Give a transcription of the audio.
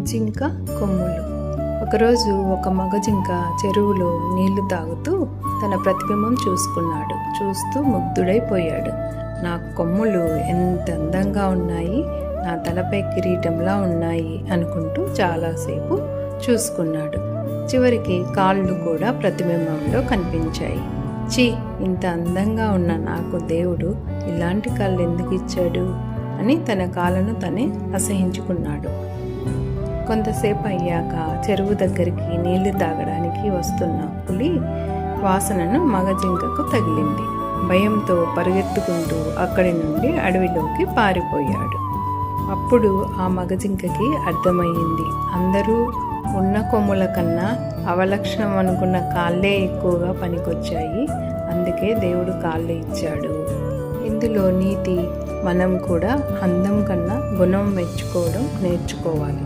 జింక కొమ్ములు. ఒకరోజు ఒక మగ జింక చెరువులో నీళ్లు తాగుతూ తన ప్రతిబింబం చూసుకున్నాడు. చూస్తూ ముగ్ధుడైపోయాడు. నా కొమ్ములు ఎంత అందంగా ఉన్నాయి, నా తలపై కిరీటంలా ఉన్నాయి అనుకుంటూ చాలాసేపు చూసుకున్నాడు. చివరికి కాళ్ళు కూడా ప్రతిబింబంలో కనిపించాయి. ఛీ, ఇంత అందంగా ఉన్న నాకు దేవుడు ఇలాంటి కాళ్ళు ఎందుకు ఇచ్చాడు అని తన కాళ్ళను తనే అసహించుకున్నాడు. కొంతసేపు అయ్యాక చెరువు దగ్గరికి నీళ్లు తాగడానికి వస్తున్న పులి వాసనను మగ జింకకు తగిలింది. భయంతో పరిగెత్తుకుంటూ అక్కడి నుండి అడవిలోకి పారిపోయాడు. అప్పుడు ఆ మగ జింకకి అర్థమయ్యింది, అందరూ ఉన్న కొమ్ముల కన్నా అవలక్షణం అనుకున్న కాళ్ళే ఎక్కువగా పనికొచ్చాయి, అందుకే దేవుడు కాళ్ళు ఇచ్చాడు. ఇందులో నీతి, మనం కూడా అందం కన్నా గుణం మెచ్చుకోవడం నేర్చుకోవాలి.